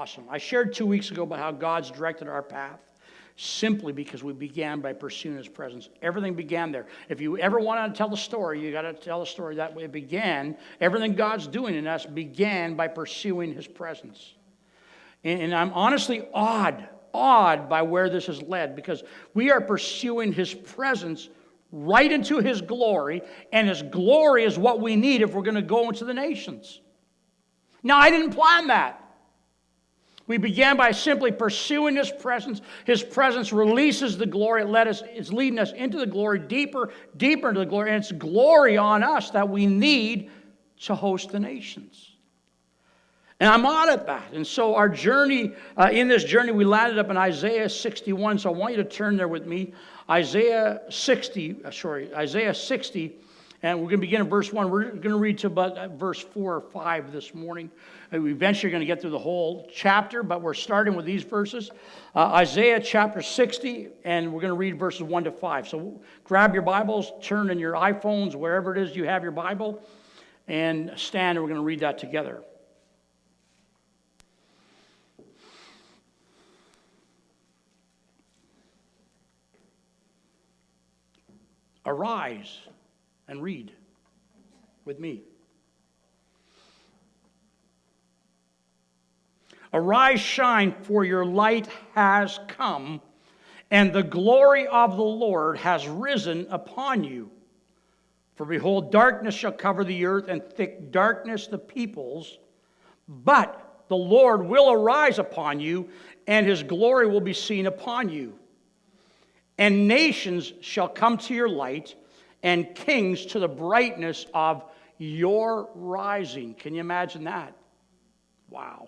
awesome. I shared 2 weeks ago about how God's directed our path simply because we began by pursuing His presence. Everything began there. If you ever want to tell the story, you got to tell the story that way. It began, everything God's doing in us began by pursuing His presence. And I'm honestly awed by where this has led, because we are pursuing His presence right into His glory, and His glory is what we need if we're going to go into the nations. Now, I didn't plan that. We began by simply pursuing His presence. His presence releases the glory. It's leading us into the glory, deeper into the glory. And it's glory on us that we need to host the nations. And I'm on at that. And so our journey, in this journey, we landed up in Isaiah 61. So I want you to turn there with me. Isaiah 60, and we're going to begin in verse 1. We're going to read to about verse 4 or 5 this morning. We eventually are going to get through the whole chapter, but we're starting with these verses. Isaiah chapter 60, and we're going to read verses 1 to 5. So grab your Bibles, turn in your iPhones, wherever it is you have your Bible, and stand, and we're going to read that together. Arise and read with me. Arise, shine, for your light has come, and the glory of the Lord has risen upon you. For behold, darkness shall cover the earth, and thick darkness the peoples. But the Lord will arise upon you, and His glory will be seen upon you. And nations shall come to your light, and kings to the brightness of your rising. Can you imagine that? Wow.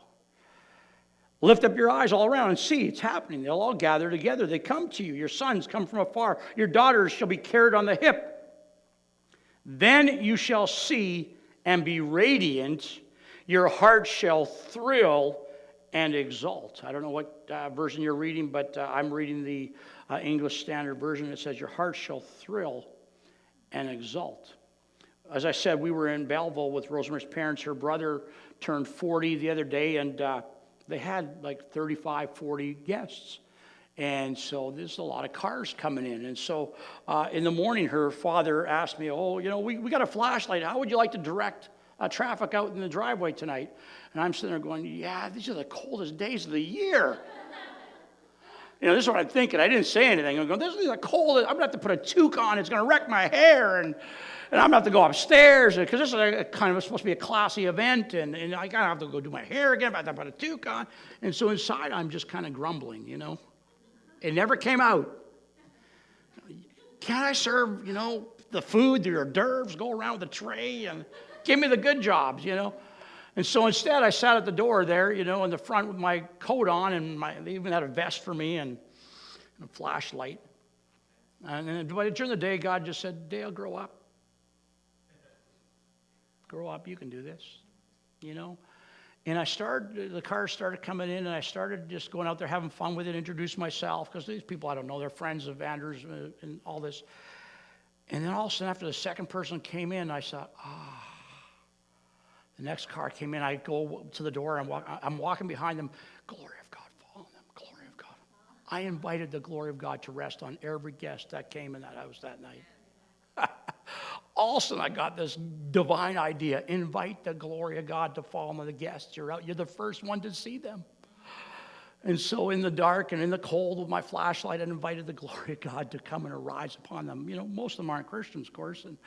Lift up your eyes all around and see it's happening. They'll all gather together. They come to you. Your sons come from afar. Your daughters shall be carried on the hip. Then you shall see and be radiant. Your heart shall thrill and exult. I don't know what version you're reading, but I'm reading the English Standard Version. It says, your heart shall thrill and exult. As I said, we were in Belleville with Rosemary's parents. Her brother turned 40 the other day, and they had like 35, 40 guests. And so there's a lot of cars coming in. And so in the morning, her father asked me, we got a flashlight. How would you like to direct traffic out in the driveway tonight? And I'm sitting there going, yeah, these are the coldest days of the year. This is what I'm thinking. I didn't say anything. I'm going, this is the coldest. I'm going to have to put a toque on. It's going to wreck my hair. And I'm going to have to go upstairs because this is supposed to be a classy event. And I got to have to go do my hair again. I have to put a toque on. And so inside, I'm just kind of grumbling, It never came out. Can't I serve, the food, the hors d'oeuvres, go around with a tray and give me the good jobs, And so instead, I sat at the door there, in the front with my coat on, and they even had a vest for me and a flashlight. And then during the day, God just said, Dale, grow up. Grow up, you can do this, And the cars started coming in, and I started just going out there having fun with it, introduce myself, because these people I don't know, they're friends of Andrew's and all this. And then all of a sudden, after the second person came in, I thought, The next car came in. I go to the door, and I'm walking behind them. Glory of God fall on them. Glory of God. I invited the glory of God to rest on every guest that came in that house that night. All of a sudden, I got this divine idea. Invite the glory of God to fall on the guests. You're the first one to see them. And so in the dark and in the cold with my flashlight, I invited the glory of God to come and arise upon them. Most of them aren't Christians, of course. And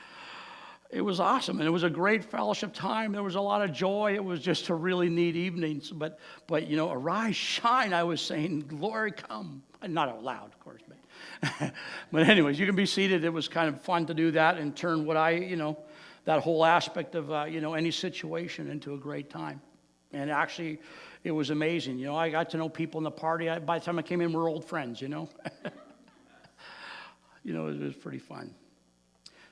it was awesome, and it was a great fellowship time. There was a lot of joy. It was just a really neat evening. But arise, shine, I was saying, glory come. Not out loud, of course. But anyways, you can be seated. It was kind of fun to do that and turn that whole aspect of, any situation into a great time. And actually, it was amazing. I got to know people in the party. By the time I came in, we're old friends, It was pretty fun.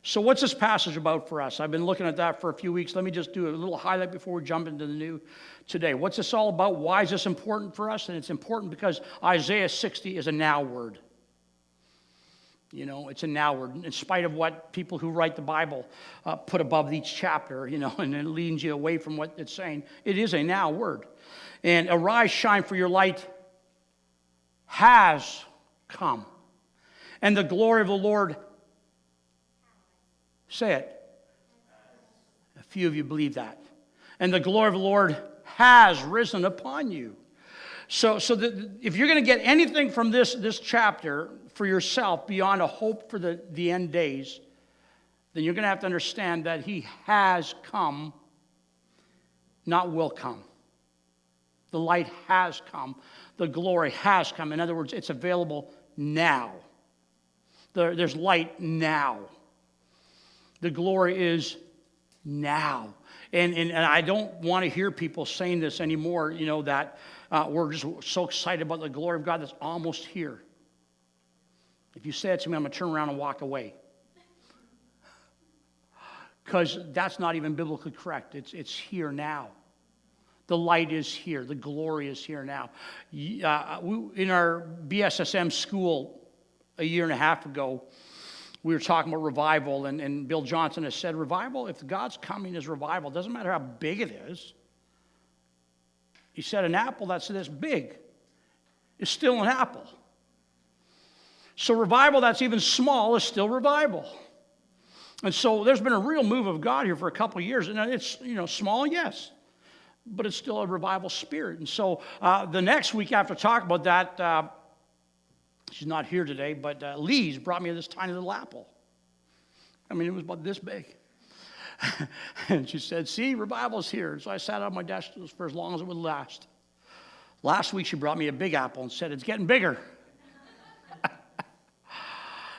So what's this passage about for us? I've been looking at that for a few weeks. Let me just do a little highlight before we jump into the new today. What's this all about? Why is this important for us? And it's important because Isaiah 60 is a now word. You know, it's a now word, in spite of what people who write the Bible put above each chapter, you know, and it leads you away from what it's saying. It is a now word. And arise, shine, for your light has come. And the glory of the Lord, say it. A few of you believe that. And the glory of the Lord has risen upon you. So if you're going to get anything from this chapter for yourself beyond a hope for the end days, then you're going to have to understand that he has come, not will come. The light has come. The glory has come. In other words, it's available now. There's light now. The glory is now. And I don't want to hear people saying this anymore, you know, that we're just so excited about the glory of God that's almost here. If you say it to me, I'm going to turn around and walk away. Because that's not even biblically correct. It's here now. The light is here. The glory is here now. In our BSSM school a year and a half ago, we were talking about revival, and Bill Johnson has said, revival, if God's coming is revival, it doesn't matter how big it is. He said an apple that's this big is still an apple. So revival that's even small is still revival. And so there's been a real move of God here for a couple of years, and it's, you know, small, yes, but it's still a revival spirit. And so the next week after talking about that, she's not here today, but Lee's brought me this tiny little apple. I mean, it was about this big. And she said, see, revival's here. So I sat on my desk for as long as it would last. Last week, she brought me a big apple and said, it's getting bigger.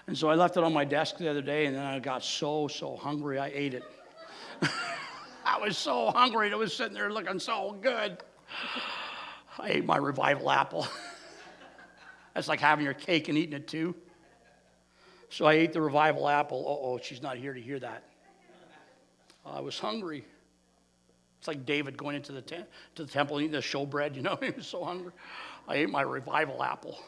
And so I left it on my desk the other day, and then I got so hungry, I ate it. I was so hungry, and it was sitting there looking so good. I ate my revival apple. That's like having your cake and eating it too. So I ate the revival apple. Uh-oh, she's not here to hear that. I was hungry. It's like David going into the temple and eating the showbread, you know. He was so hungry. I ate my revival apple.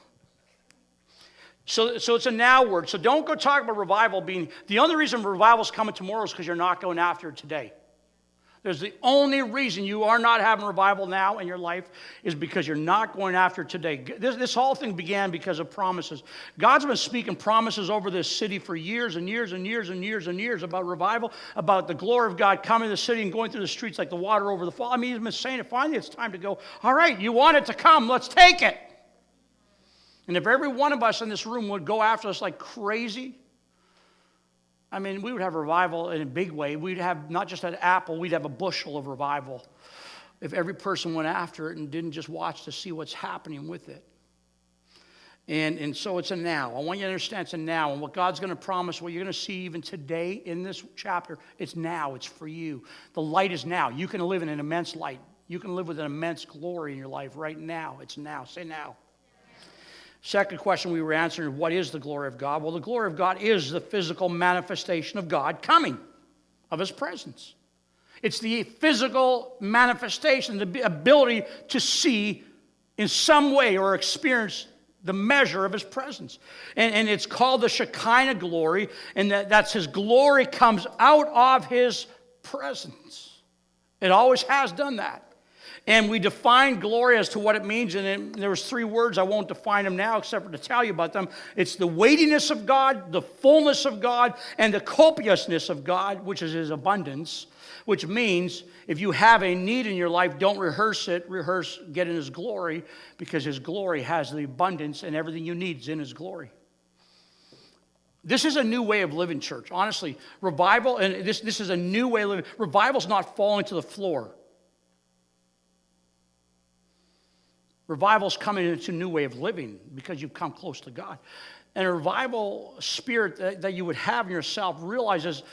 So it's a now word. So don't go talk about revival being... The only reason revival's coming tomorrow is because you're not going after it today. There's the only reason you are not having revival now in your life is because you're not going after it today. This whole thing began because of promises. God's been speaking promises over this city for years and years and years and years and years about revival, about the glory of God coming to the city and going through the streets like the water over the fall. I mean, he's been saying it. Finally, it's time to go, all right, you want it to come, let's take it. And if every one of us in this room would go after us like crazy, I mean, we would have revival in a big way. We'd have not just an apple, we'd have a bushel of revival if every person went after it and didn't just watch to see what's happening with it. And so it's a now. I want you to understand it's a now. And what God's going to promise, what you're going to see even today in this chapter, it's now. It's for you. The light is now. You can live in an immense light. You can live with an immense glory in your life right now. It's now. Say now. Second question we were answering, what is the glory of God? Well, the glory of God is the physical manifestation of God coming, of his presence. It's the physical manifestation, the ability to see in some way or experience the measure of his presence. And it's called the Shekinah glory, and that's his glory comes out of his presence. It always has done that. And we define glory as to what it means, and there was 3 words. I won't define them now except for to tell you about them. It's the weightiness of God, the fullness of God, and the copiousness of God, which is his abundance, which means if you have a need in your life, don't rehearse it. Rehearse getting his glory, because his glory has the abundance, and everything you need is in his glory. This is a new way of living, church. Honestly, revival, and this is a new way of living. Revival's not falling to the floor. Revival's coming into a new way of living because you've come close to God. And a revival spirit that you would have in yourself realizes,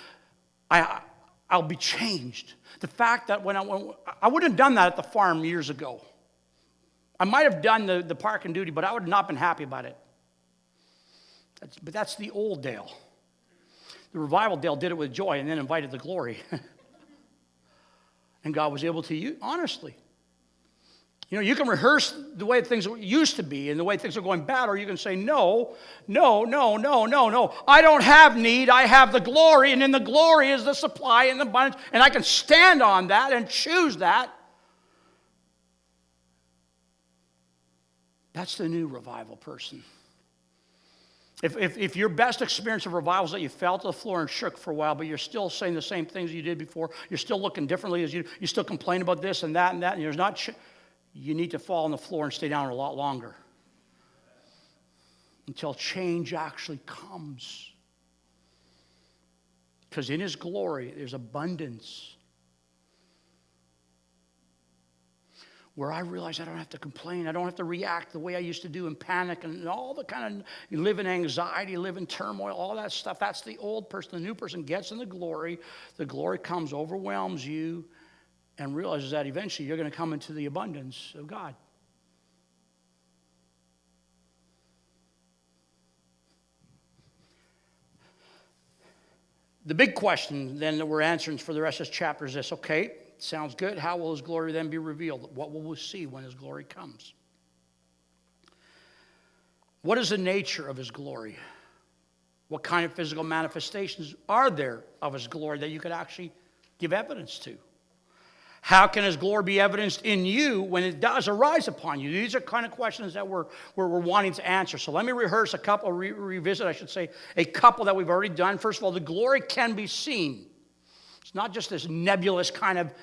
I'll be changed. The fact that when I wouldn't have done that at the farm years ago. I might have done the parking duty, but I would have not been happy about it. But that's the old Dale. The revival Dale did it with joy and then invited the glory. And God was able to use, honestly. You know, you can rehearse the way things used to be and the way things are going bad, or you can say, no, no, no, no, no, no. I don't have need. I have the glory, and in the glory is the supply and the abundance, and I can stand on that and choose that. That's the new revival person. If your best experience of revival is that you fell to the floor and shook for a while, but you're still saying the same things you did before, you're still looking differently, you still complain about this and that, and there's not, you need to fall on the floor and stay down a lot longer until change actually comes. Because in His glory, there's abundance. Where I realize I don't have to complain. I don't have to react the way I used to do in panic and all the kind of, you live in anxiety, live in turmoil, all that stuff. That's the old person. The new person gets in the glory. The glory comes, overwhelms you, and realizes that eventually you're going to come into the abundance of God. The big question then that we're answering for the rest of this chapter is this. Okay, sounds good. How will His glory then be revealed? What will we see when His glory comes? What is the nature of His glory? What kind of physical manifestations are there of His glory that you could actually give evidence to? How can His glory be evidenced in you when it does arise upon you? These are kind of questions that we're wanting to answer. So let me rehearse a couple, revisit, I should say, a couple that we've already done. First of all, the glory can be seen. It's not just this nebulous kind of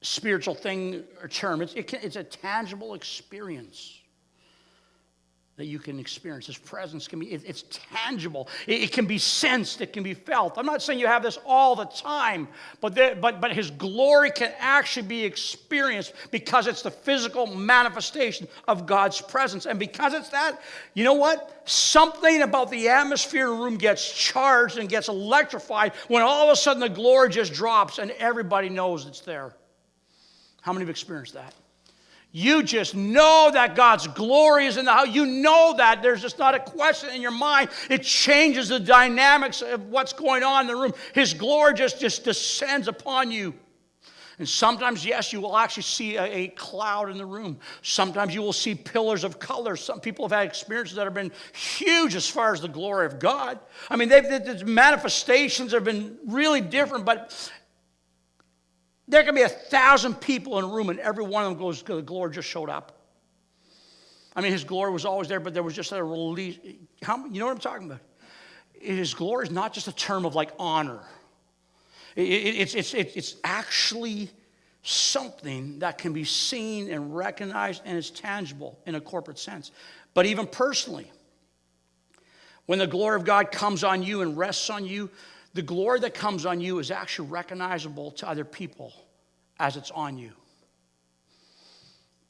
spiritual thing or term. It's a tangible experience that you can experience. His presence can be, it's tangible. It can be sensed. It can be felt. I'm not saying you have this all the time, but His glory can actually be experienced because it's the physical manifestation of God's presence. And because it's that, you know what? Something about the atmosphere in the room gets charged and gets electrified when all of a sudden the glory just drops and everybody knows it's there. How many have experienced that? You just know that God's glory is in the house. You know that. There's just not a question in your mind. It changes the dynamics of what's going on in the room. His glory just descends upon you. And sometimes, yes, you will actually see a cloud in the room. Sometimes you will see pillars of color. Some people have had experiences that have been huge as far as the glory of God. I mean, the manifestations have been really different, but there can be 1,000 people in a room, and every one of them goes, the glory just showed up. I mean, His glory was always there, but there was just a release. You know what I'm talking about? His glory is not just a term of like honor. It's actually something that can be seen and recognized, and is tangible in a corporate sense. But even personally, when the glory of God comes on you and rests on you, the glory that comes on you is actually recognizable to other people as it's on you.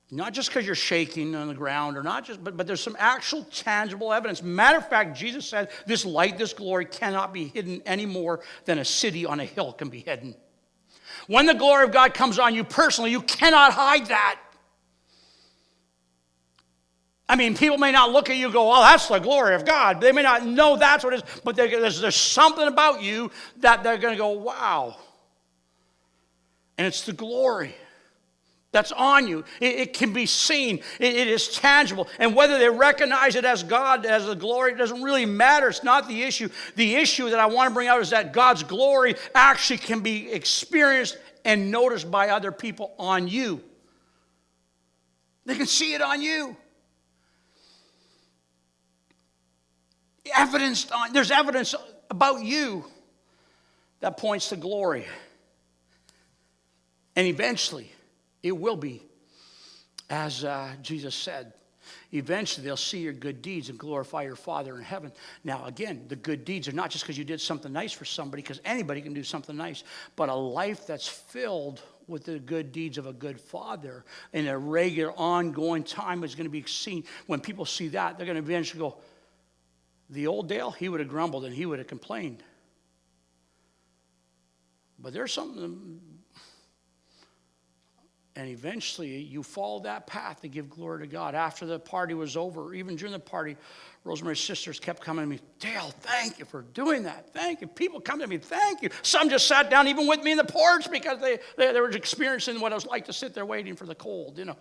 Not just because you're shaking on the ground, or not just, but there's some actual tangible evidence. Matter of fact, Jesus said, this light, this glory cannot be hidden any more than a city on a hill can be hidden. When the glory of God comes on you personally, you cannot hide that. I mean, people may not look at you and go, well, that's the glory of God. They may not know that's what it is, but there's something about you that they're going to go, wow. And it's the glory that's on you. It can be seen. It is tangible. And whether they recognize it as God, as the glory, it doesn't really matter. It's not the issue. The issue that I want to bring out is that God's glory actually can be experienced and noticed by other people on you. They can see it on you. There's evidence about you that points to glory. And eventually, it will be, as Jesus said, eventually they'll see your good deeds and glorify your Father in heaven. Now, again, the good deeds are not just because you did something nice for somebody, because anybody can do something nice, but a life that's filled with the good deeds of a good father in a regular, ongoing time is going to be seen. When people see that, they're going to eventually go, the old Dale, he would have grumbled and he would have complained. But there's something And eventually, you follow that path to give glory to God. After the party was over, even during the party, Rosemary's sisters kept coming to me, Dale, thank you for doing that. Thank you. People come to me, thank you. Some just sat down even with me in the porch because they were experiencing what it was like to sit there waiting for the cold, you know.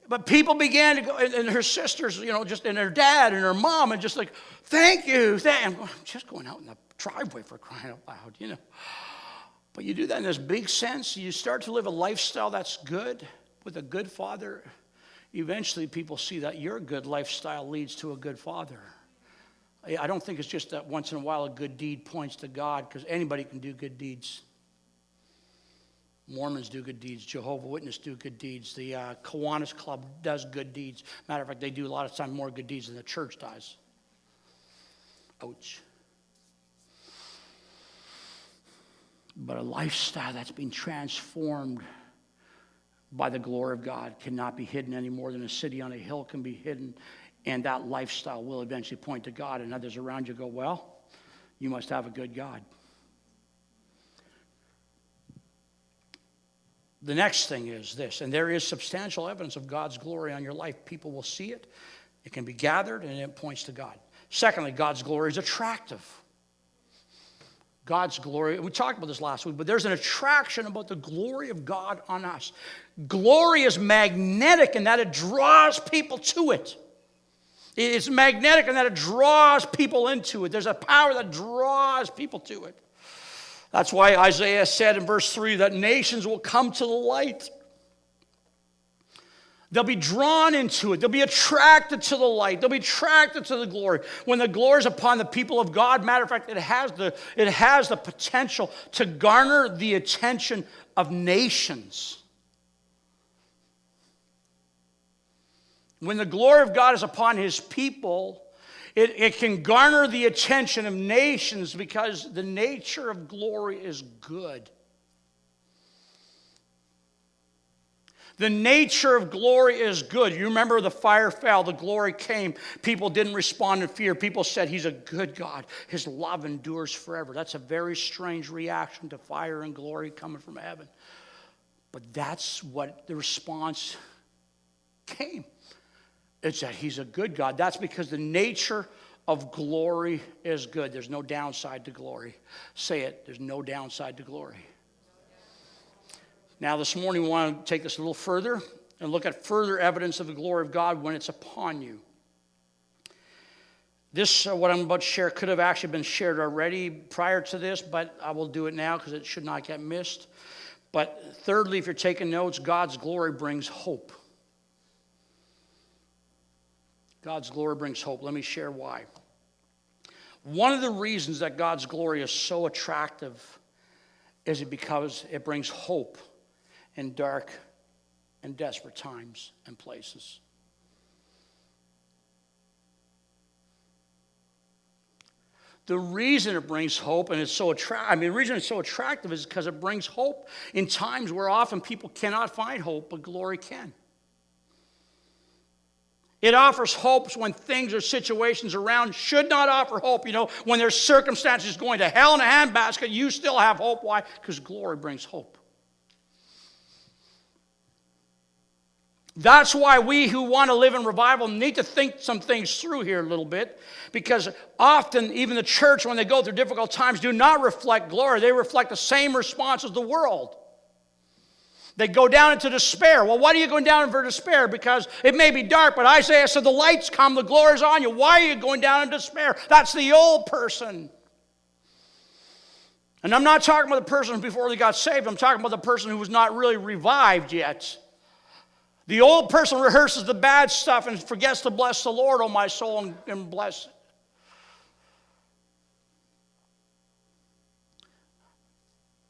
But people began to go, and her sisters, you know, just, and her dad and her mom, and just like, thank you. I'm just going out in the driveway for crying out loud, you know. But you do that in this big sense. You start to live a lifestyle that's good with a good father. Eventually, people see that your good lifestyle leads to a good father. I don't think it's just that once in a while a good deed points to God, because anybody can do good deeds. Mormons do good deeds. Jehovah's Witnesses do good deeds. The Kiwanis Club does good deeds. Matter of fact, they do a lot of time more good deeds than the church does. Ouch. But a lifestyle that's been transformed by the glory of God cannot be hidden any more than a city on a hill can be hidden. And that lifestyle will eventually point to God, and others around you go, well, you must have a good God. The next thing is this, and there is substantial evidence of God's glory on your life. People will see it. It can be gathered, and it points to God. Secondly, God's glory is attractive. God's glory, we talked about this last week, but there's an attraction about the glory of God on us. Glory is magnetic in that it draws people to it. It's magnetic in that it draws people into it. There's a power that draws people to it. That's why Isaiah said in verse 3 that nations will come to the light. They'll be drawn into it. They'll be attracted to the light. They'll be attracted to the glory. When the glory is upon the people of God, matter of fact, it has the potential to garner the attention of nations. When the glory of God is upon his people, it can garner the attention of nations because the nature of glory is good. The nature of glory is good. You remember the fire fell, the glory came. People didn't respond in fear. People said, he's a good God. His love endures forever. That's a very strange reaction to fire and glory coming from heaven. But that's what the response came. It's that he's a good God. That's because the nature of glory is good. There's no downside to glory. Say it. There's no downside to glory. Now, this morning, we want to take this a little further and look at further evidence of the glory of God when it's upon you. This, what I'm about to share, could have actually been shared already prior to this, but I will do it now because it should not get missed. But thirdly, if you're taking notes, God's glory brings hope. God's glory brings hope. Let me share why. One of the reasons that God's glory is so attractive is because it brings hope in dark and desperate times and places. The reason it brings hope and it's so the reason it's so attractive is because it brings hope in times where often people cannot find hope, but glory can. It offers hopes when things or situations around should not offer hope. You know, when there's circumstances going to hell in a handbasket, you still have hope. Why? Because glory brings hope. That's why we who want to live in revival need to think some things through here a little bit, because often even the church, when they go through difficult times, do not reflect glory. They reflect the same response as the world. They go down into despair. Well, why are you going down into despair? Because it may be dark, but Isaiah said the lights come, the glory's on you. Why are you going down in despair? That's the old person. And I'm not talking about the person before they got saved. I'm talking about the person who was not really revived yet. The old person rehearses the bad stuff and forgets to bless the Lord, oh my soul, and bless it.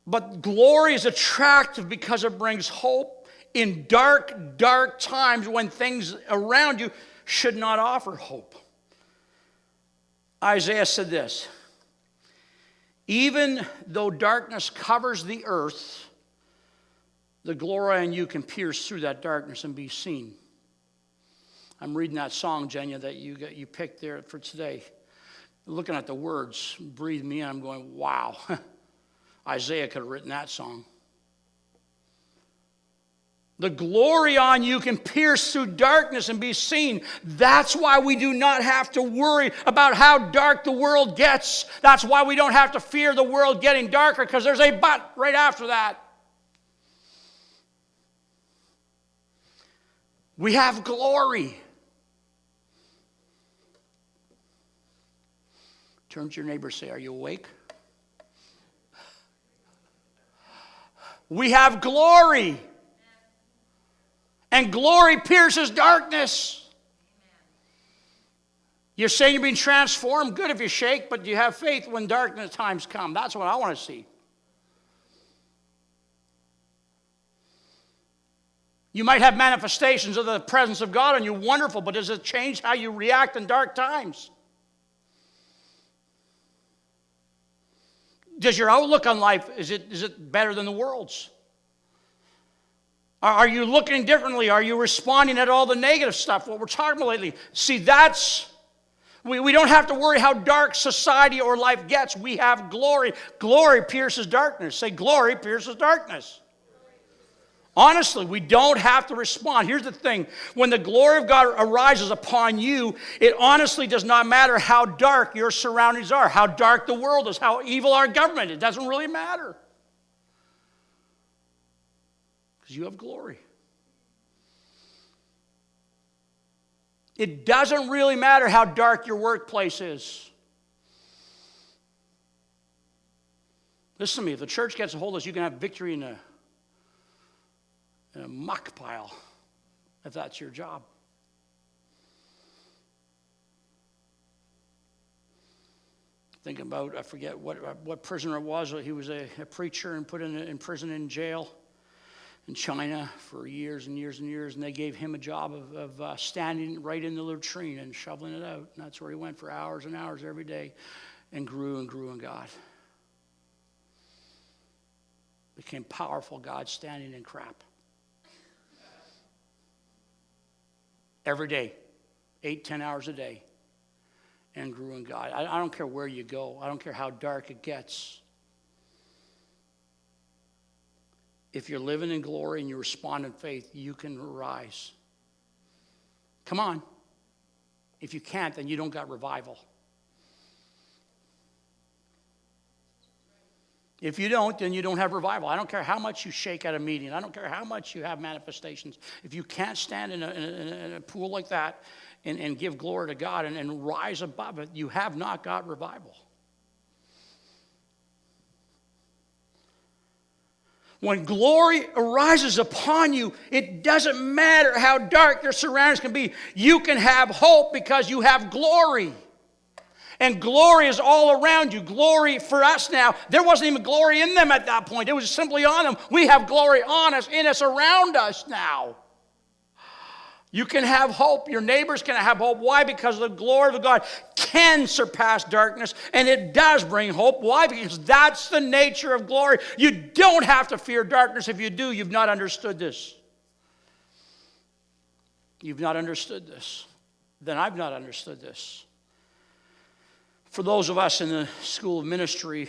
But glory is attractive because it brings hope in dark, dark times when things around you should not offer hope. Isaiah said this, even though darkness covers the earth, the glory in you can pierce through that darkness and be seen. I'm reading that song, Jenya, that you picked there for today. Looking at the words, breathe me in, I'm going, wow. Isaiah could have written that song. The glory on you can pierce through darkness and be seen. That's why we do not have to worry about how dark the world gets. That's why we don't have to fear the world getting darker, because there's a but right after that. We have glory. Turn to your neighbor and say, are you awake? We have glory. And glory pierces darkness. You're saying you're being transformed? Good if you shake, but you have faith when darkness times come. That's what I want to see. You might have manifestations of the presence of God on you, wonderful, but does it change how you react in dark times? Does your outlook on life, is it better than the world's? Are you looking differently? Are you responding at all the negative stuff, what we're talking about lately? See, we don't have to worry how dark society or life gets. We have glory. Glory pierces darkness. Say, glory pierces darkness. Honestly, we don't have to respond. Here's the thing. When the glory of God arises upon you, it honestly does not matter how dark your surroundings are, how dark the world is, how evil our government is. It doesn't really matter. Because you have glory. It doesn't really matter how dark your workplace is. Listen to me. If the church gets a hold of us, you can have victory in a muck pile, if that's your job. Thinking about, I forget what prisoner it was. He was a preacher and put in prison in jail in China for years and years and years, and they gave him a job of standing right in the latrine and shoveling it out. And that's where he went for hours and hours every day and grew in God. Became powerful God standing in crap. Every day, 8-10 hours a day, and grew in God. I don't care where you go. I don't care how dark it gets. If you're living in glory and you respond in faith, you can rise. Come on. If you can't, then you don't got revival. If you don't, then you don't have revival. I don't care how much you shake at a meeting. I don't care how much you have manifestations. If you can't stand in a pool like that and give glory to God and rise above it, you have not got revival. When glory arises upon you, it doesn't matter how dark your surroundings can be. You can have hope because you have glory. And glory is all around you. Glory for us now. There wasn't even glory in them at that point. It was simply on them. We have glory on us, in us, around us now. You can have hope. Your neighbors can have hope. Why? Because the glory of God can surpass darkness, and it does bring hope. Why? Because that's the nature of glory. You don't have to fear darkness. If you do, you've not understood this. You've not understood this. Then I've not understood this. For those of us in the School of Ministry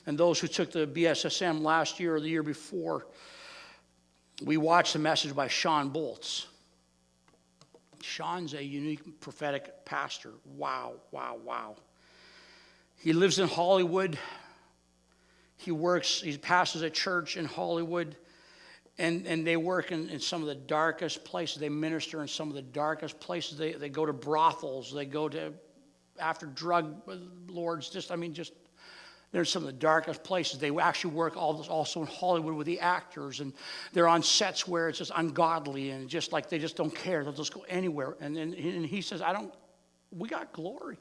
and those who took the BSSM last year or the year before, we watched a message by Sean Boltz. Sean's a unique prophetic pastor. Wow, wow, wow. He lives in Hollywood. He pastors a church in Hollywood. And they work in some of the darkest places. They minister in some of the darkest places. They go to brothels. They go to after drug lords. They're in some of the darkest places. They actually work also in Hollywood with the actors, and they're on sets where it's just ungodly and just like they just don't care. They'll just go anywhere. And he says, we got glory.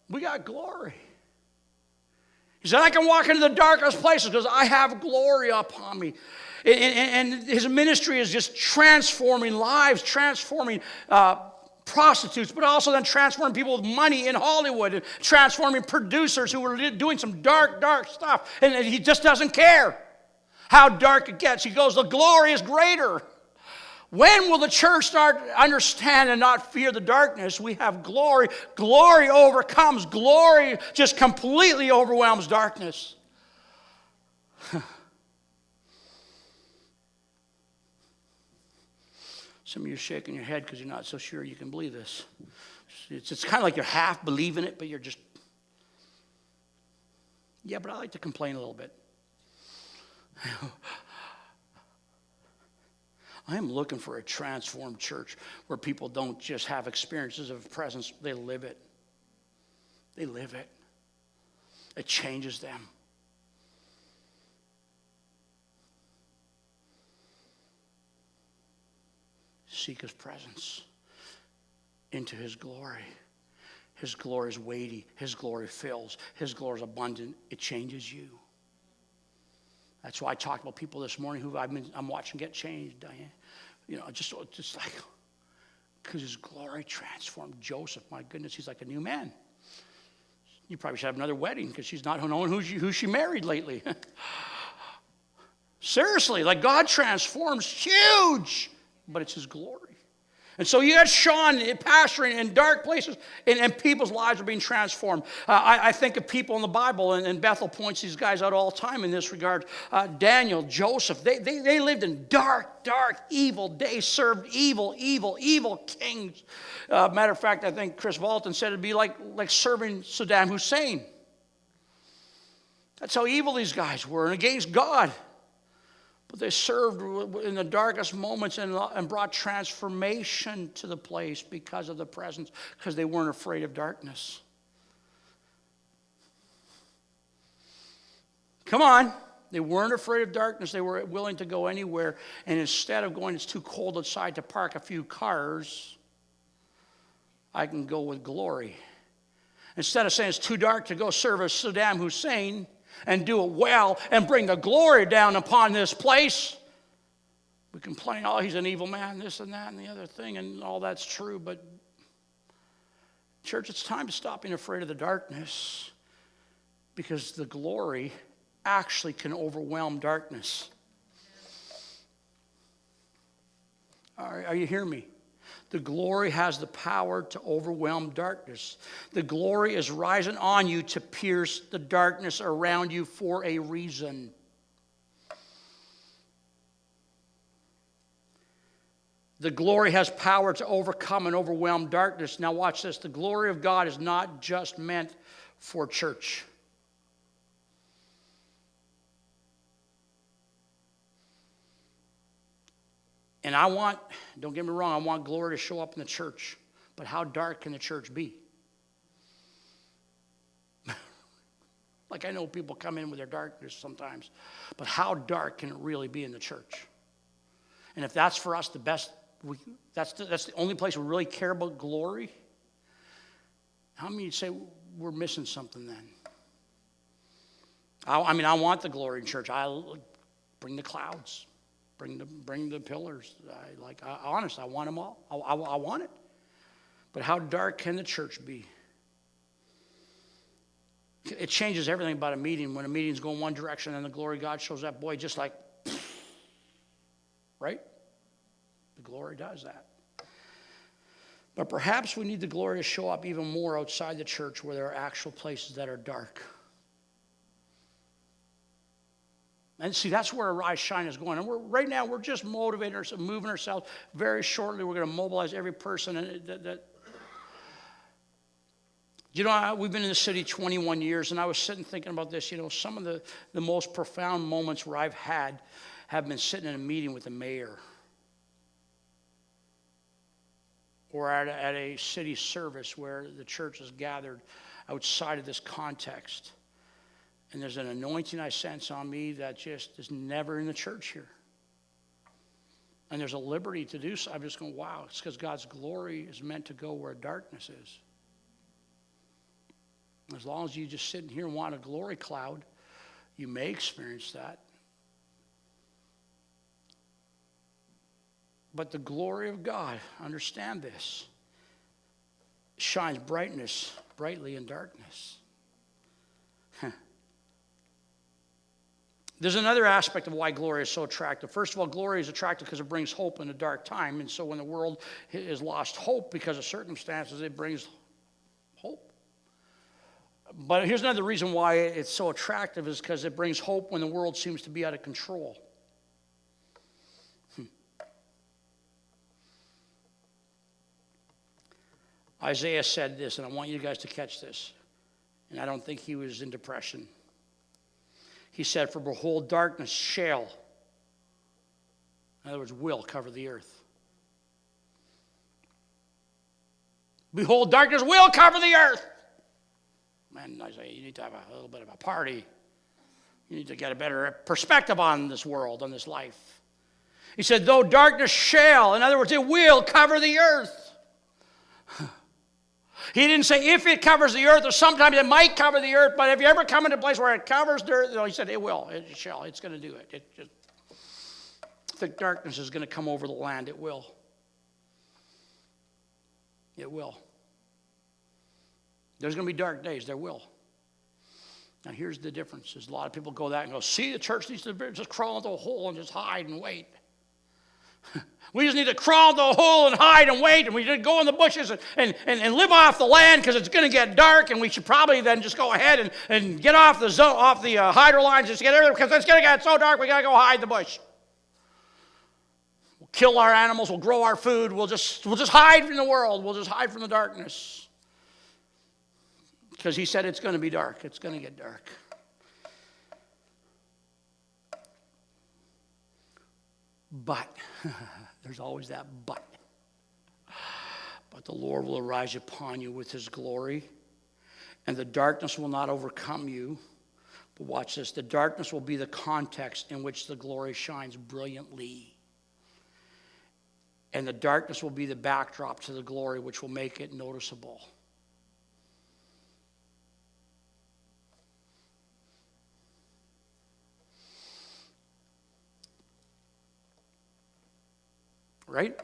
We got glory. He said, I can walk into the darkest places because I have glory upon me. And his ministry is just transforming lives, transforming prostitutes, but also then transforming people with money in Hollywood and transforming producers who were doing some dark, dark stuff. And he just doesn't care how dark it gets. He goes, the glory is greater. When will the church start to understand and not fear the darkness? We have glory. Glory overcomes. Glory just completely overwhelms darkness. Some of you are shaking your head because you're not so sure you can believe this. It's kind of like you're half believing it, but you're just, yeah, but I like to complain a little bit. I am looking for a transformed church where people don't just have experiences of presence, they live it. They live it. It changes them. Seek his presence into his glory. His glory is weighty. His glory fills. His glory is abundant. It changes you. That's why I talked about people this morning who I'm watching get changed, Diane. You know, just like, because his glory transformed Joseph. My goodness, he's like a new man. You probably should have another wedding because she's not knowing who she married lately. Seriously, like God transforms huge, but it's his glory. And so you got Sean pastoring in dark places, and people's lives are being transformed. I think of people in the Bible, and Bethel points these guys out all the time in this regard. Daniel, Joseph, they lived in dark, evil days, served evil kings. Matter of fact, I think Chris Walton said it'd be like serving Saddam Hussein. That's how evil these guys were, and against God. But they served in the darkest moments and brought transformation to the place because of the presence, because they weren't afraid of darkness. Come on. They weren't afraid of darkness. They were willing to go anywhere. And instead of going, it's too cold outside to park a few cars, I can go with glory. Instead of saying it's too dark to go serve as Saddam Hussein, and do it well, and bring the glory down upon this place. We complain, oh, he's an evil man, this and that and the other thing, and all that's true. But, church, it's time to stop being afraid of the darkness, because the glory actually can overwhelm darkness. Are you hearing me? The glory has the power to overwhelm darkness. The glory is rising on you to pierce the darkness around you for a reason. The glory has power to overcome and overwhelm darkness. Now watch this. The glory of God is not just meant for church. And don't get me wrong, I want glory to show up in the church. But how dark can the church be? Like, I know people come in with their darkness sometimes. But how dark can it really be in the church? And if that's for us the best, that's the only place we really care about glory, how many say we're missing something then? I want the glory in church. I bring the clouds. Bring the pillars. Honestly, I want them all. I want it. But how dark can the church be? It changes everything about a meeting. When a meeting's going one direction and the glory of God shows up, boy, just like, right? The glory does that. But perhaps we need the glory to show up even more outside the church, where there are actual places that are dark. And see, that's where Arise Shine is going. And right now, we're just motivating ourselves, moving ourselves. Very shortly, we're going to mobilize every person. We've been in the city 21 years, and I was sitting thinking about this. Some of the most profound moments where I've had have been sitting in a meeting with the mayor, or at a city service where the church is gathered outside of this context. And there's an anointing I sense on me that just is never in the church here. And there's a liberty to do so. I'm just going, wow, it's because God's glory is meant to go where darkness is. As long as you just sit in here and want a glory cloud, you may experience that. But the glory of God, understand this, shines brightly in darkness. There's another aspect of why glory is so attractive. First of all, glory is attractive because it brings hope in a dark time. And so when the world has lost hope because of circumstances, it brings hope. But here's another reason why it's so attractive, is because it brings hope when the world seems to be out of control. Isaiah said this, and I want you guys to catch this. And I don't think he was in depression. He said, for behold, darkness shall, in other words, will cover the earth. Behold, darkness will cover the earth. Man, Isaiah, you need to have a little bit of a party. You need to get a better perspective on this world, on this life. He said, though darkness shall, in other words, it will cover the earth. He didn't say if it covers the earth, or sometimes it might cover the earth, but have you ever come into a place where it covers the earth? No, he said it will, it shall, it's going to do it. Thick darkness is going to come over the land. It will. It will. There's going to be dark days. There will. Now, here's the difference. There's a lot of people go that and go, see, the church needs to just crawl into a hole and just hide and wait. We just need to crawl into a hole and hide and wait, and we need to go in the bushes and live off the land because it's going to get dark, and we should probably then just go ahead and get off the hydro lines, just get everything, because it's going to get so dark we got to go hide in the bush. We'll kill our animals, we'll grow our food, we'll just hide from the world, we'll just hide from the darkness. Because he said it's going to be dark, it's going to get dark. But, there's always that but. But the Lord will arise upon you with his glory, and the darkness will not overcome you. But watch this, the darkness will be the context in which the glory shines brilliantly. And the darkness will be the backdrop to the glory, which will make it noticeable. Right?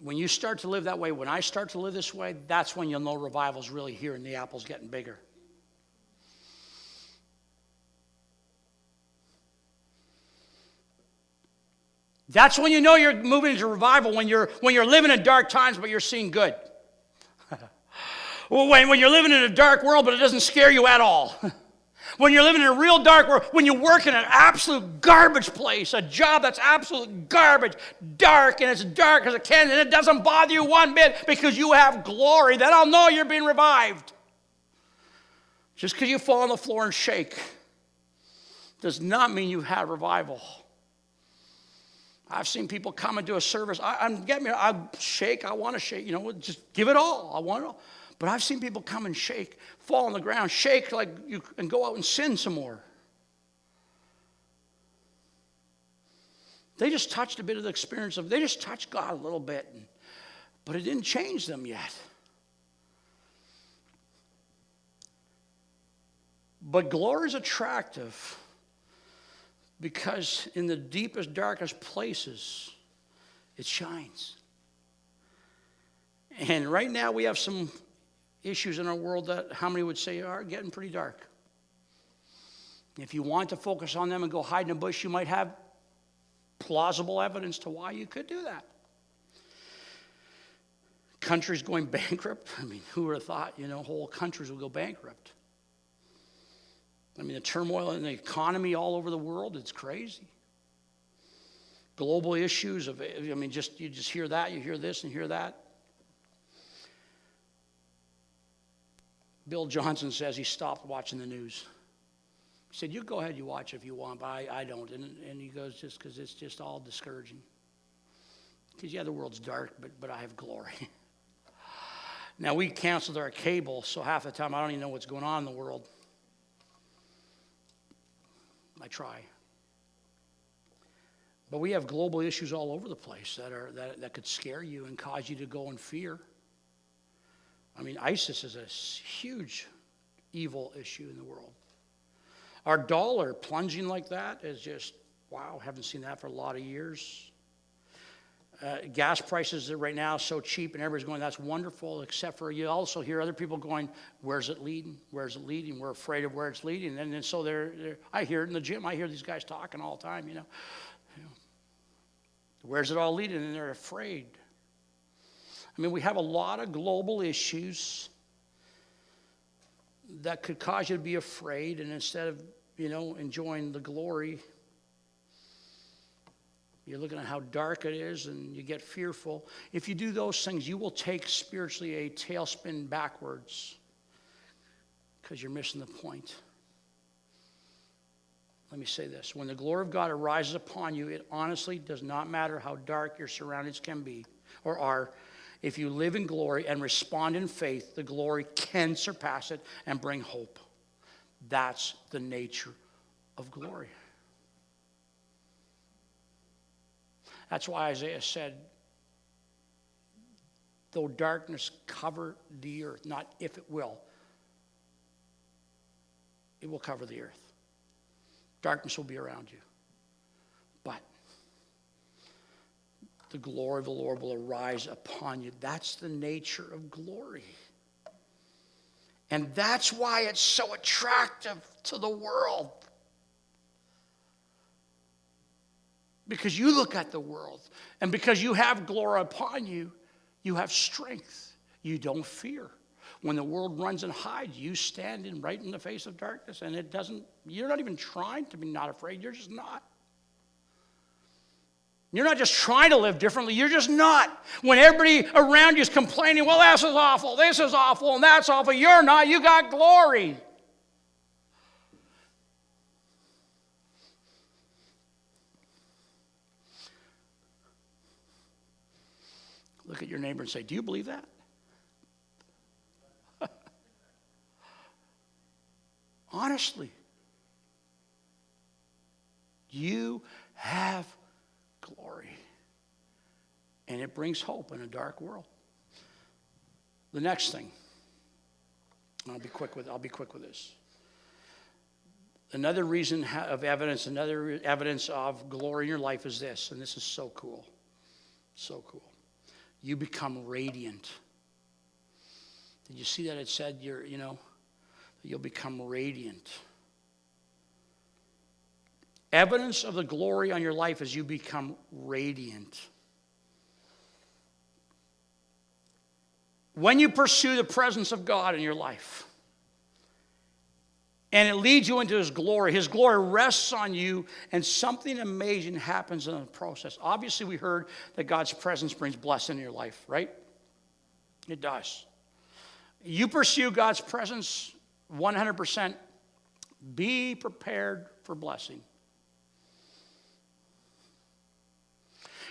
When you start to live that way, when I start to live this way, that's when you'll know revival's really here and the apple's getting bigger. That's when you know you're moving into revival, when you're living in dark times, but you're seeing good. when you're living in a dark world, but it doesn't scare you at all. When you're living in a real dark world, when you work in an absolute garbage place, a job that's absolute garbage, dark, and it's dark as it can, and it doesn't bother you one bit because you have glory, then I'll know you're being revived. Just because you fall on the floor and shake does not mean you've had revival. I've seen people come into a service. I shake. I want to shake. Just give it all. I want it all. But I've seen people come and shake, fall on the ground, shake like you, and go out and sin some more. They just touched a bit of the experience they just touched God a little bit, but it didn't change them yet. But glory is attractive because in the deepest, darkest places, it shines. And right now we have some issues in our world that how many would say are getting pretty dark. If you want to focus on them and go hide in a bush, you might have plausible evidence to why you could do that. Countries going bankrupt. I mean, who would have thought, whole countries would go bankrupt? I mean, the turmoil in the economy all over the world, it's crazy. Global issues you just hear that, you hear this and hear that. Bill Johnson says he stopped watching the news. He said, you go ahead, you watch if you want, but I don't. And he goes, just because it's just all discouraging. Because, yeah, the world's dark, but I have glory. Now, we canceled our cable, so half the time I don't even know what's going on in the world. I try. But we have global issues all over the place that could scare you and cause you to go in fear. I mean, ISIS is a huge evil issue in the world. Our dollar plunging like that is just, wow, haven't seen that for a lot of years. Gas prices are right now so cheap and everybody's going, that's wonderful, except for you also hear other people going, where's it leading? Where's it leading? We're afraid of where it's leading. And so I hear it in the gym. I hear these guys talking all the time, Where's it all leading? And they're afraid. I mean, we have a lot of global issues that could cause you to be afraid, and instead of, enjoying the glory, You're looking at how dark it is and you get fearful. If you do those things, you will take spiritually a tailspin backwards because you're missing the point. Let me say this. When the glory of God arises upon you, it honestly does not matter how dark your surroundings can be or are. If you live in glory and respond in faith, the glory can surpass it and bring hope. That's the nature of glory. That's why Isaiah said, though darkness cover the earth, not if it will cover the earth. Darkness will be around you. But the glory of the Lord will arise upon you. That's the nature of glory. And that's why it's so attractive to the world. Because you look at the world, and because you have glory upon you, you have strength. You don't fear. When the world runs and hides, you stand right in the face of darkness, and you're not even trying to be not afraid. You're just not. You're not just trying to live differently. You're just not. When everybody around you is complaining, well, this is awful, and that's awful, you're not. You got glory. Look at your neighbor and say, do you believe that? Honestly, you have glory. And it brings hope in a dark world. The next thing, I'll be quick with this. Another reason of evidence, another evidence of glory in your life is this, and this is so cool. So cool. You become radiant. Did you see that it said you'll become radiant? Evidence of the glory on your life is you become radiant. When you pursue the presence of God in your life, and it leads you into His glory rests on you, and something amazing happens in the process. Obviously, we heard that God's presence brings blessing in your life, right? It does. You pursue God's presence 100%. Be prepared for blessing.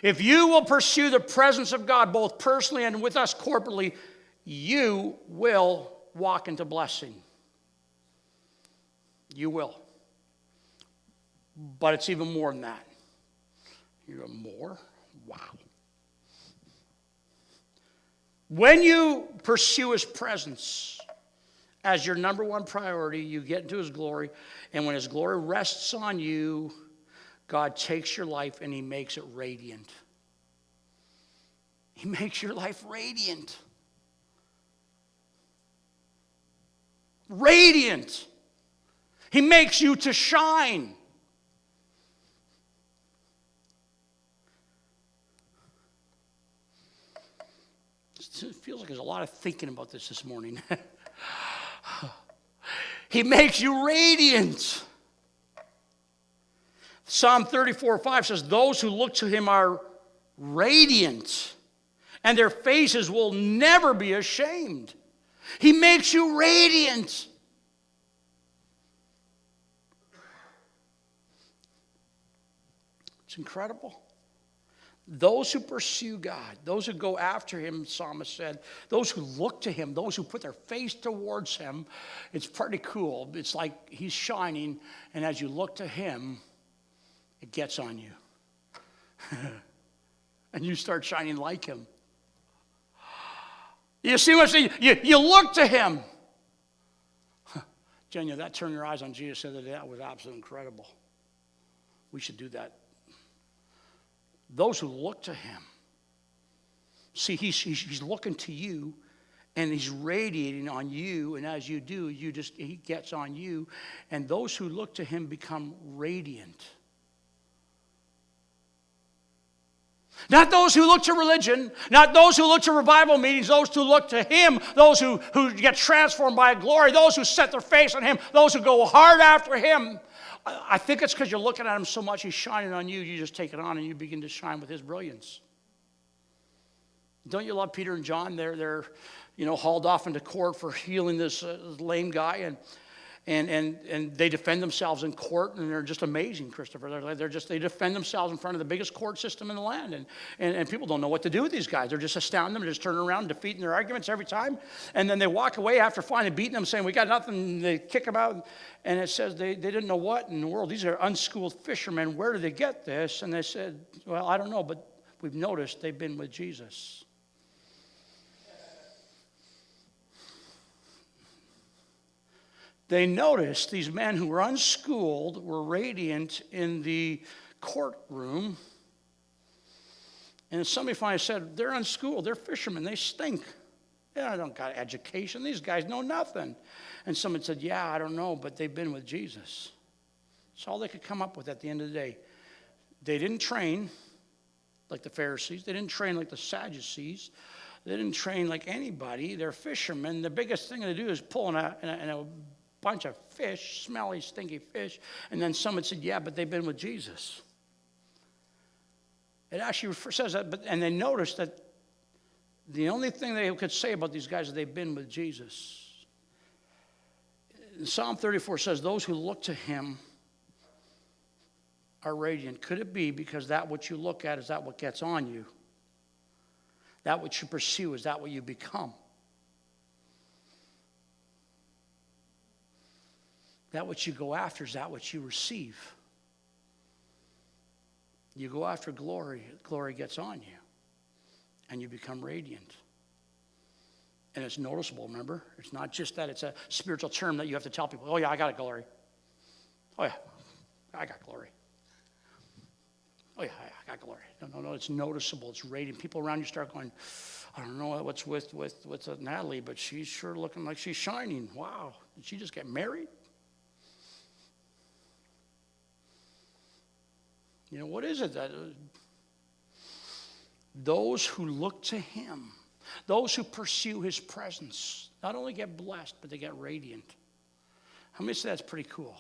If you will pursue the presence of God, both personally and with us corporately, you will walk into blessing. You will. But it's even more than that. You go, more? Wow. When you pursue His presence as your number one priority, you get into His glory, and when His glory rests on you, God takes your life and He makes it radiant. He makes your life radiant. Radiant. He makes you to shine. It feels like there's a lot of thinking about this morning. He makes you radiant. Psalm 34:5 says, those who look to Him are radiant, and their faces will never be ashamed. He makes you radiant. It's incredible. Those who pursue God, those who go after Him, the psalmist said, those who look to Him, those who put their face towards Him, it's pretty cool. It's like He's shining, and as you look to Him, it gets on you. And you start shining like Him. You see what I'm saying? You look to Him. Jenya, that turn your eyes on Jesus the other day, that was absolutely incredible. We should do that. Those who look to Him. See, he's looking to you, and He's radiating on you, and as you do, He gets on you, and those who look to Him become radiant. Not those who look to religion, not those who look to revival meetings, those who look to Him, those who get transformed by glory, those who set their face on Him, those who go hard after Him. I think it's because you're looking at him so much, he's shining on you, you just take it on and you begin to shine with his brilliance. Don't you love Peter and John? They're hauled off into court for healing this lame guy, and they defend themselves in court, and they're just amazing, Christopher. They defend themselves in front of the biggest court system in the land, and people don't know what to do with these guys. They're just astounding them, just turning around, defeating their arguments every time, and then they walk away after finally beating them, saying, "We got nothing." They kick them out, and it says they didn't know what in the world. These are unschooled fishermen. Where did they get this? And they said, "Well, I don't know, but we've noticed they've been with Jesus." They noticed these men who were unschooled were radiant in the courtroom. And somebody finally said, "They're unschooled. They're fishermen. They stink. They don't got education. These guys know nothing." And someone said, "Yeah, I don't know, but they've been with Jesus." That's all they could come up with at the end of the day. They didn't train like the Pharisees. They didn't train like the Sadducees. They didn't train like anybody. They're fishermen. The biggest thing they do is pull in a bunch of fish, smelly, stinky fish. And then someone said, "Yeah, but they've been with Jesus." It actually says that, and they noticed that the only thing they could say about these guys is they've been with Jesus. Psalm 34 says, "Those who look to him are radiant." Could it be because that what you look at is that what gets on you? That what you pursue, is that what you become? That what you go after, is that what you receive? You go after glory, glory gets on you, and you become radiant. And it's noticeable, remember? It's not just that it's a spiritual term that you have to tell people, "Oh yeah, I got a glory. Oh yeah, I got glory. Oh yeah, I got glory." No, it's noticeable, it's radiant. People around you start going, "I don't know what's with Natalie, but she's sure looking like she's shining. Wow, did she just get married?" What is it that those who look to him, those who pursue his presence, not only get blessed, but they get radiant? How many say that's pretty cool?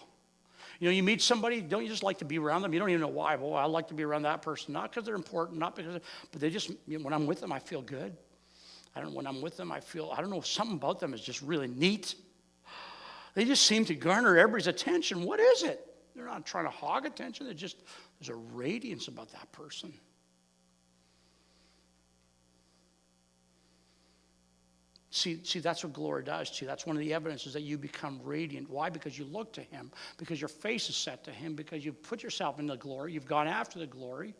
You meet somebody, don't you just like to be around them? You don't even know why. Well, I like to be around that person, not because they're important, not because, but they just, when I'm with them, I feel good. When I'm with them, I don't know, something about them is just really neat. They just seem to garner everybody's attention. What is it? They're not trying to hog attention. There's a radiance about that person. See, that's what glory does to you. That's one of the evidences that you become radiant. Why? Because you look to him, because your face is set to him, because you've put yourself in the glory, you've gone after the glory,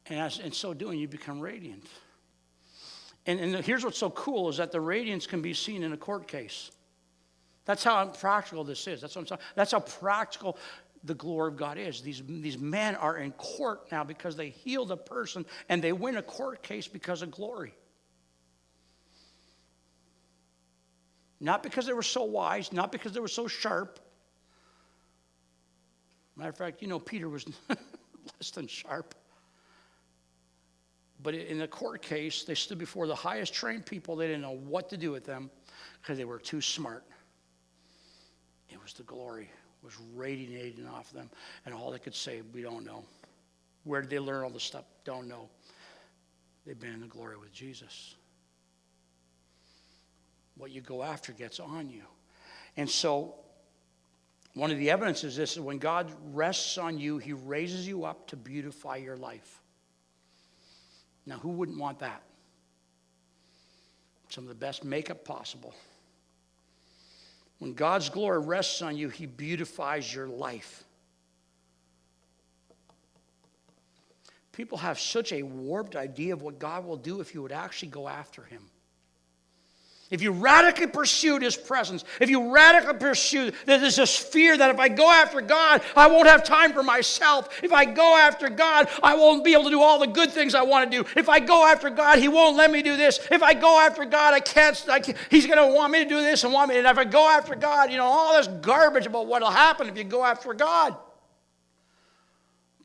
and in so doing, you become radiant. And here's what's so cool is that the radiance can be seen in a court case. That's how practical this is. That's what I'm saying. That's how practical the glory of God is. These men are in court now because they healed a person, and they win a court case because of glory. Not because they were so wise, not because they were so sharp. Matter of fact, Peter was less than sharp. But in the court case, they stood before the highest trained people. They didn't know what to do with them because they were too smart. It was the glory. It was radiating off them. And all they could say, "We don't know." Where did they learn all this stuff? Don't know. They've been in the glory with Jesus. What you go after gets on you. And so one of the evidences is when God rests on you, he raises you up to beautify your life. Now, who wouldn't want that? Some of the best makeup possible. When God's glory rests on you, he beautifies your life. People have such a warped idea of what God will do if you would actually go after him. If you radically pursued his presence, if you radically pursue, there's this fear that if I go after God, I won't have time for myself. If I go after God, I won't be able to do all the good things I want to do. If I go after God, he won't let me do this. If I go after God, I can't he's going to want me to do this and want me. And if I go after God, all this garbage about what will happen if you go after God.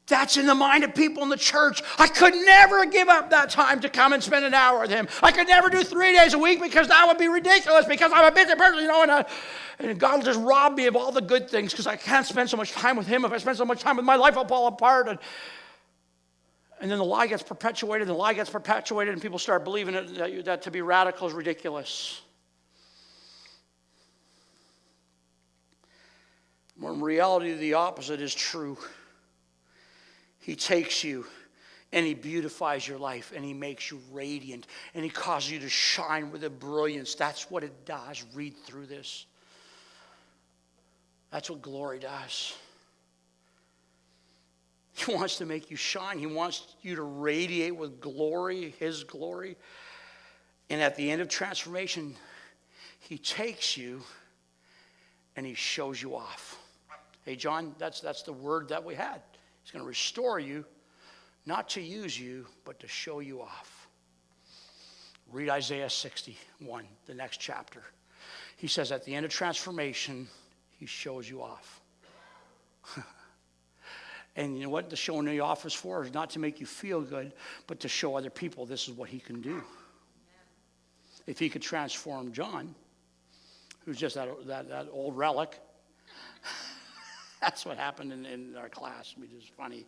That's in the mind of people in the church. I could never give up that time to come and spend an hour with him. I could never do 3 days a week because that would be ridiculous because I'm a busy person, and God will just rob me of all the good things because I can't spend so much time with him. If I spend so much time with my life, I'll fall apart. And then the lie gets perpetuated, and people start believing that to be radical is ridiculous. When in reality, the opposite is true. He takes you and he beautifies your life and he makes you radiant and he causes you to shine with a brilliance. That's what it does. Read through this. That's what glory does. He wants to make you shine. He wants you to radiate with glory, his glory. And at the end of transformation, he takes you and he shows you off. Hey, John, that's the word that we had. He's going to restore you, not to use you, but to show you off. Read Isaiah 61, the next chapter. He says at the end of transformation, he shows you off. And you know what the showing you off is for? Is not to make you feel good, but to show other people this is what he can do. If he could transform John, who's just that old relic, that's what happened in our class, which is funny.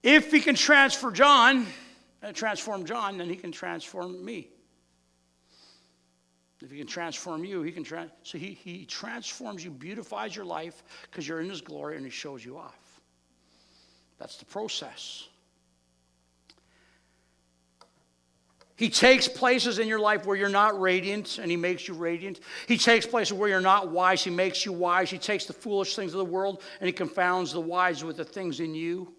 If he can transform John, then he can transform me. If he can transform you, he can so he transforms you, beautifies your life because you're in his glory, and he shows you off. That's the process. He takes places in your life where you're not radiant, and he makes you radiant. He takes places where you're not wise. He makes you wise. He takes the foolish things of the world, and he confounds the wise with the things in you.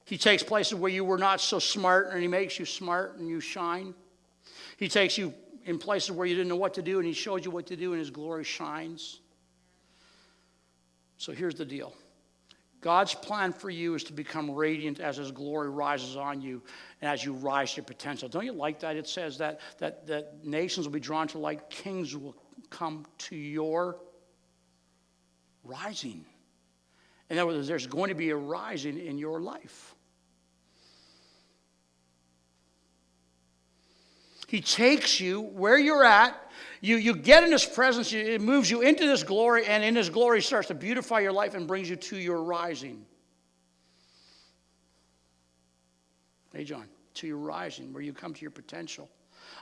He takes places where you were not so smart, and he makes you smart, and you shine. He takes you in places where you didn't know what to do, and he shows you what to do, and his glory shines. So here's the deal. God's plan for you is to become radiant as his glory rises on you and as you rise to your potential. Don't you like that? It says that nations will be drawn to light. Kings will come to your rising. In other words, there's going to be a rising in your life. He takes you where you're at. You get in his presence. It moves you into this glory, and in his glory he starts to beautify your life and brings you to your rising. Hey, John, to your rising, where you come to your potential.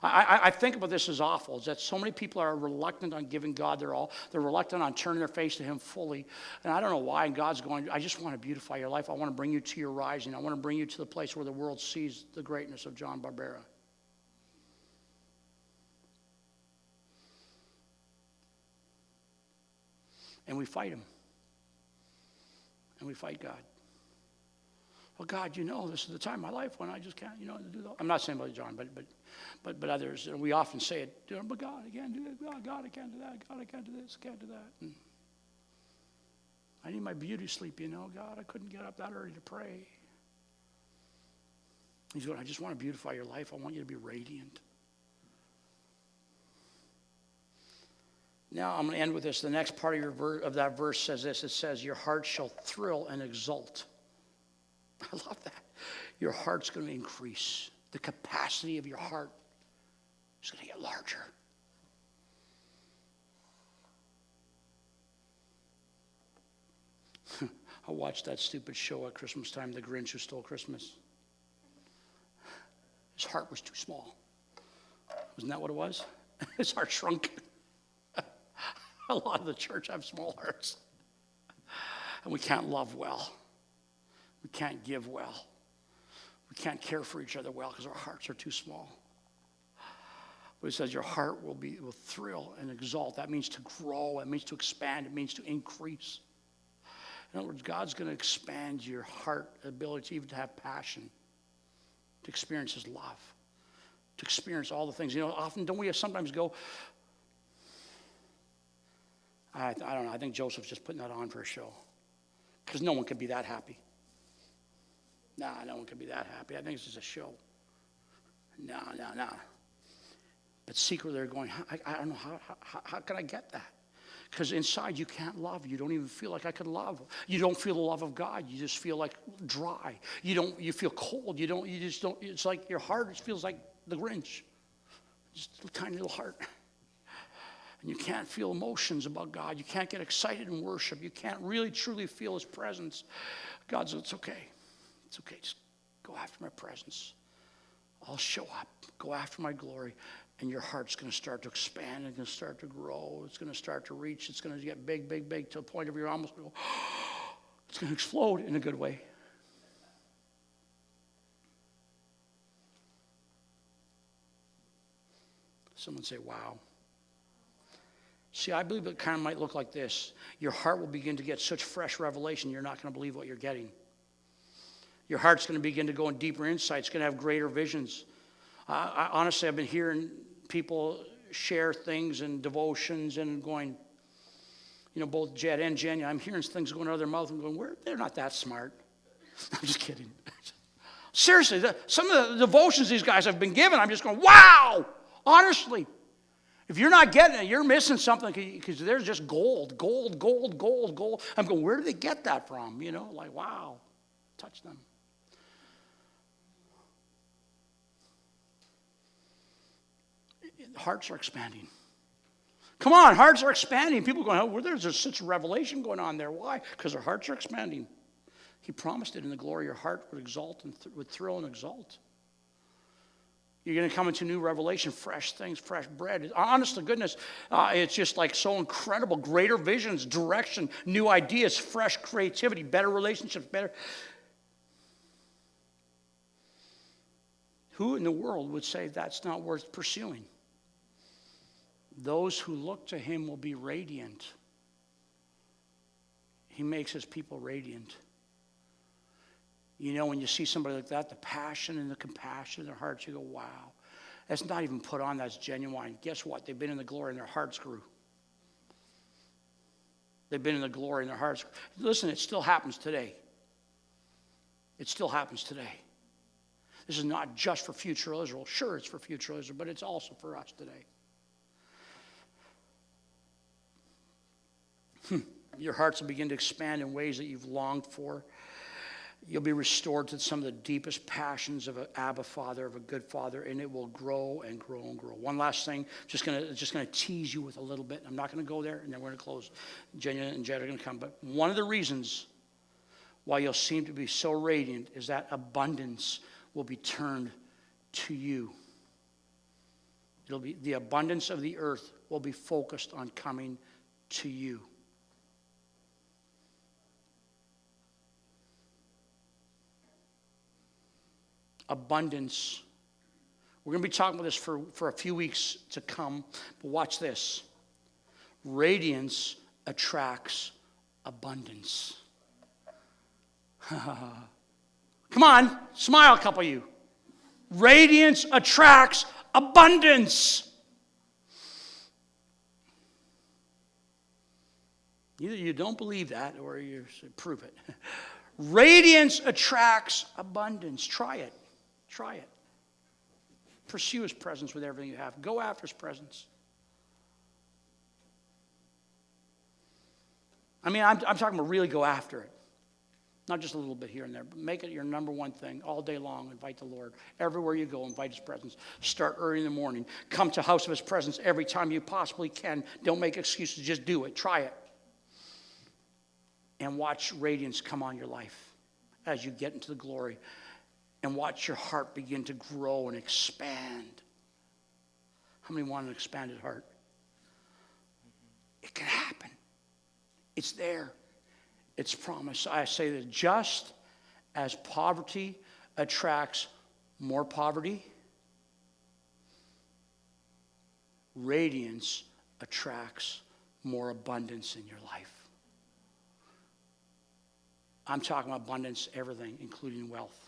I think about this as awful, is that so many people are reluctant on giving God their all. They're reluctant on turning their face to him fully. And I don't know why. And God's going, I just want to beautify your life. I want to bring you to your rising. I want to bring you to the place where the world sees the greatness of John Barbera. And we fight him. And we fight God. Well, God, this is the time of my life when I just can't, do that. I'm not saying about John, but others. We often say it, but God, I can't do it. God, I can't do that. God, I can't do this. I can't do that. And I need my beauty sleep, God, I couldn't get up that early to pray. He's going, I just want to beautify your life. I want you to be radiant. Now, I'm going to end with this. The next part of that verse says this. It says, your heart shall thrill and exult. I love that. Your heart's going to increase. The capacity of your heart is going to get larger. I watched that stupid show at Christmas time, The Grinch Who Stole Christmas. His heart was too small. Wasn't that what it was? His heart shrunk. A lot of the church have small hearts. And we can't love well. We can't give well. We can't care for each other well because our hearts are too small. But it says your heart will thrill and exalt. That means to grow. It means to expand. It means to increase. In other words, God's going to expand your heart ability even to have passion, to experience his love, to experience all the things. Often don't we sometimes go, I don't know, I think Joseph's just putting that on for a show. Because no one could be that happy. No one could be that happy. I think it's just a show. No. But secretly they're going, I don't know, how can I get that? Because inside you can't love. You don't even feel like I could love. You don't feel the love of God. You just feel like dry. You feel cold. You just don't, it's like your heart feels like the Grinch. Just a tiny little heart. And you can't feel emotions about God. You can't get excited in worship. You can't really truly feel his presence. God says, it's okay. It's okay. Just go after my presence. I'll show up. Go after my glory. And your heart's going to start to expand. It's going to start to grow. It's going to start to reach. It's going to get big, big, big to the point of you're almost going to go, it's going to explode in a good way. Someone say, wow. See, I believe it kind of might look like this. Your heart will begin to get such fresh revelation, you're not going to believe what you're getting. Your heart's going to begin to go in deeper insight. It's going to have greater visions. Honestly, I've been hearing people share things and devotions and going, both Jed and Jenny, I'm hearing things going out of their mouth and going, they're not that smart. I'm just kidding. Seriously, some of the devotions these guys have been given, I'm just going, wow, honestly. If you're not getting it, you're missing something because there's just gold. I'm going, where do they get that from? Like, wow, touch them. Hearts are expanding. Come on, hearts are expanding. People are going, there's just such revelation going on there. Why? Because their hearts are expanding. He promised it in the glory. Your heart would exalt and would thrill and exalt. You're going to come into new revelation, fresh things, fresh bread. Honest to goodness, it's just like so incredible. Greater visions, direction, new ideas, fresh creativity, better relationships, better. Who in the world would say that's not worth pursuing? Those who look to him will be radiant. He makes his people radiant. When you see somebody like that, the passion and the compassion in their hearts, you go, wow. That's not even put on, that's genuine. Guess what? They've been in the glory and their hearts grew. They've been in the glory and their hearts grew. Listen, it still happens today. It still happens today. This is not just for future Israel. Sure, it's for future Israel, but it's also for us today. Your hearts will begin to expand in ways that you've longed for. You'll be restored to some of the deepest passions of an Abba Father, of a good Father, and it will grow and grow and grow. One last thing, just gonna tease you with a little bit. I'm not going to go there, and then we're going to close. Jenny and Jed are going to come. But one of the reasons why you'll seem to be so radiant is that abundance will be turned to you. It'll be the abundance of the earth will be focused on coming to you. Abundance. We're going to be talking about this for a few weeks to come, but watch this. Radiance attracts abundance. Come on, smile, a couple of you. Radiance attracts abundance. Either you don't believe that or you should prove it. Radiance attracts abundance. Try it. Try it. Pursue his presence with everything you have. Go after his presence. I'm talking about really go after it. Not just a little bit here and there, but make it your number one thing all day long. Invite the Lord. Everywhere you go, invite his presence. Start early in the morning. Come to the house of his presence every time you possibly can. Don't make excuses. Just do it. Try it. And watch radiance come on your life as you get into the glory. And watch your heart begin to grow and expand. How many want an expanded heart? It can happen. It's there. It's promised. I say that just as poverty attracts more poverty, radiance attracts more abundance in your life. I'm talking about abundance, everything, including wealth.